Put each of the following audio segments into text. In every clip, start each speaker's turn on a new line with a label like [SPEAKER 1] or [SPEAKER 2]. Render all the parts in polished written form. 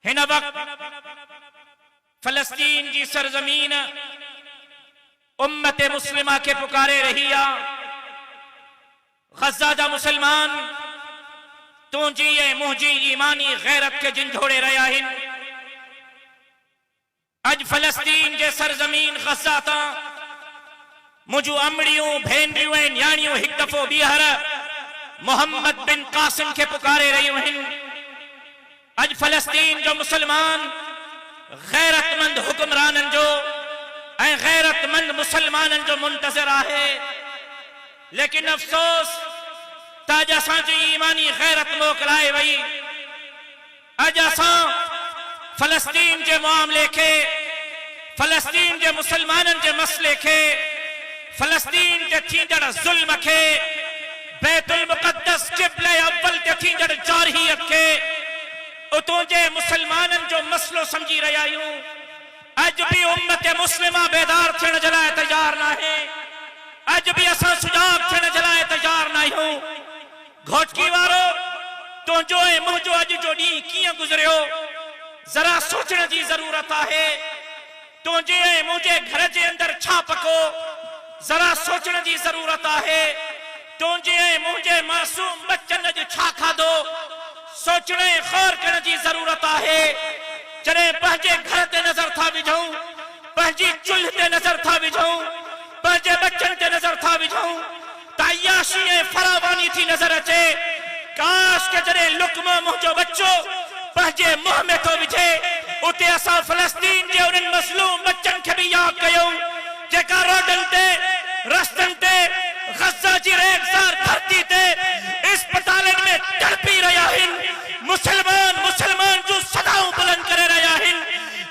[SPEAKER 1] हिन वक्त फलस्तीन की सरजमीन उम्मत मुस्लिमा के पुकारे रही आ। गज़ा जा मुसलमान तुझी मुझी ईमानी गैरत के झंझोड़े रहा हिन। अज फलस्तीन के सरजमीन गज़ा ता मुझू अमड़ियों भेनरियों न्याणियों एक दफो बीहर मोहम्मद बिन कासिम के पुकारे रही हिन। अज फलस्तीन जो मुसलमान गैरतमंद हुक्मरानन जो गैरतमंद मुसलमानन जो मुंतजर आहे, लेकिन अफसोस ताज असां जी ईमानी गैरत मोकलाए वही। अज असां फलस्तीन के मामले के, फलस्तीन के मुसलमानन के मसले के, फलस्तीन के थींदड़ जुल्म के, बैतुल मुक़द्दस क़िबला अव्वल के थींदड़ जारहियत के उतों जे मुसलमानन जो मसलो समझी रहा यूं। अज भी उम्मत मुस्लिमा बेदार थियण जे लाइ तैयार ना है। अज भी असां सुजाग थियण जे लाइ तैयार ना आहियूं। घोटकी वारो तुंहिंजो ऐं मुंहिंजो अज जो ॾींहुं कीअं गुज़रियो जरा सोचण जी ज़रूरत आहे। तुंहिंजे ऐं मुंहिंजे घर जे अंदर छा पको जरा सोचण जी ज़रूरत आहे। तुंहिंजे ऐं मुंहिंजे मासूम बच्चन अॼु छा खाधो सोचण ऐं ग़ौर करण जी ज़रूरत आहे। जॾहिं पंहिंजे घर ते नज़र था विझूं, पंहिंजी चुल्ह ते नज़र था विझूं, पंहिंजे बच्चन ते नज़र था विझूं त अयाशी ऐं फरावानी थी नज़र अचे। काश के जॾहिं लुक़्मो मुंहिंजो बच्चो पंहिंजे मुंहं में थो विझे उते असां फलस्तीन जे उन्हनि मज़लूम बच्चन खे बि यादि कयूं जेका रोडनि ते रस्तनि ते गज़ा जी रेगिज़ार धरती ते अस्पतालन में तड़पी रहा आहिनि। मुसलमान मुसलमान जो सदाऊं बुलंद करे रहा आहिनि।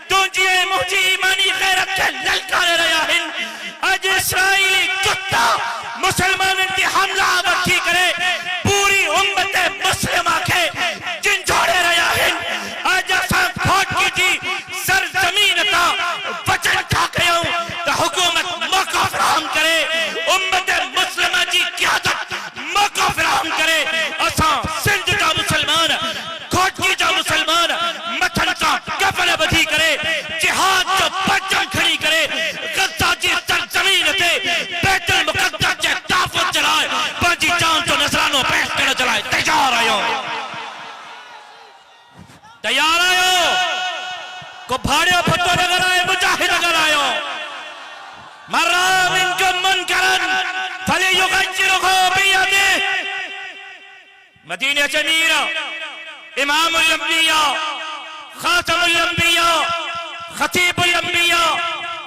[SPEAKER 1] तुंहिंजी ऐं मुंहिंजी ईमानी गैरत खे ललकारे रहा आहिनि। अॼु इसराईली कुत्ता मुसलमाननि ते हमला वठी करे पूरी उम्मत मुस्लिमा खे झंझोड़े रहा आहिनि। अॼु असां घोटकी जी सरज़मीन तां वचन था कयूं त हुकूमत मौक़ो फ़राहम करे, उम्मत मुस्लिमा जी क़यादत मौक़ो फ़राहम करे। असां सिंध जा मुसलमान, घोटकी जा मुसलमान मथन सां कफ़न ॿधी करे जिहाद जो परचम खणी करे गज़ा जी सरज़मीन ते बैतुल मुक़द्दस जे तहफ़्फ़ुज़ जे लाइ पंहिंजी जान जो नज़रानो पेश करण जे लाइ तैयार आहियो। तैयार आहियो को भाड़ियो फटो नगर आए मुजाहिद नगर आयो। मर्रा मिनकुम मुनकरन फलियुग़य्यिरहु बियदिहि। मदीने के अमीर इमामुल अंबिया खातमुल अंबिया खतीबुल अंबिया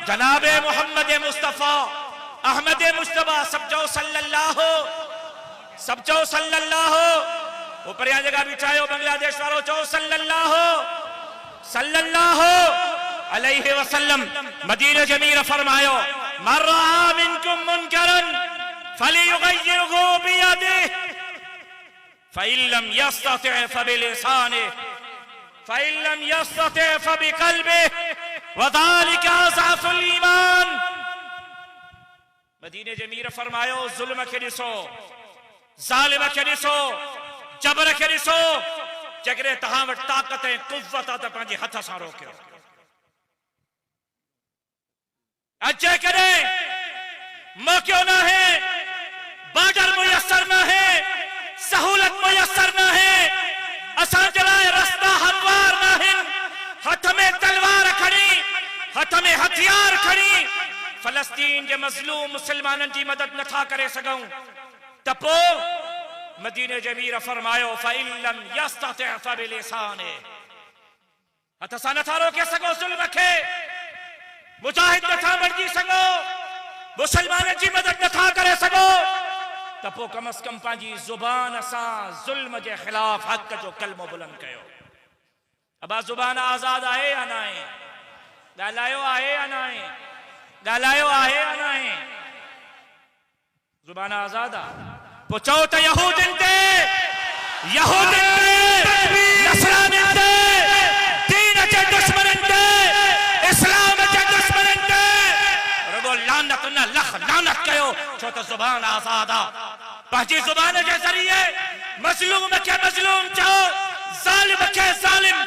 [SPEAKER 1] जनाबे मोहम्मद मुस्तफा अहमद मुस्तफा सबजो सल्लल्लाहु ऊपर यहाँ जगह बिछायो बांग्लादेश वालों चो सल्लल्लाहु अलैहि वसल्लम। मदीने के अमीर फरमायो मर्रा मिनकुम मुनकरन फलियुग़य्यिरहु बियदिहि फ़इन लम यस्तति' फ़बिलिसानिहि फ़इन लम यस्तति' फ़बिक़ल्बिहि वज़ालिका अज़अफ़ुल ईमान। मदीने जे अमीर फरमायो ज़ुल्म के ॾिसो, ज़ालिम के ॾिसो, जबर के ॾिसो। जेकॾहिं तव्हां वटि ताक़त ऐं क़ुव्वत आहे त पंहिंजे हथ सां रोकियो। जेकॾहिं मौक़ो न है, बॉर्डर मुयसर न है, सहूलत मुयसर न है, असांजे लाइ रस्ता हमवार न आहिनि, हथ में तलवार खणी, हथ में हथियार खणी फलस्तीन जे मज़लूम मुसलमाननि जी मदद नथा करे सघूं त पोइ मदीने जे अमीर फरमायो फ़इन लम यस्तति' फ़बिलिसानिहि। हथ सां नथा रोके सघो ज़ुल्म खे, मुजाहिद नथा बणिजी सघो, मुसलमाननि जी मदद नथा करे सघो त पोइ कम अज़ कम पंहिंजी ज़ुबान सां ज़ुल्म जे ख़िलाफ़ हक़ जो कलमो बुलंद कयो। अबा ज़ुबान आज़ाद आहे या न आहे? ॻाल्हायो आहे या न आहे? ॻाल्हायो आहे या न आहे? ज़ुबान आज़ाद आहे। पोइ चओ त यहूदियुनि ते, नसरानियुनि ते, दीन जे दुश्मननि ते, इस्लाम जे दुश्मननि ते रुगो लानत न लख लानत कयो छो त ज़ुबान आज़ाद आहे। पंहिंजी ज़ुबान जे ज़रिए मज़लूम खे मज़लूम चओ, ज़ालिम खे ज़ालिम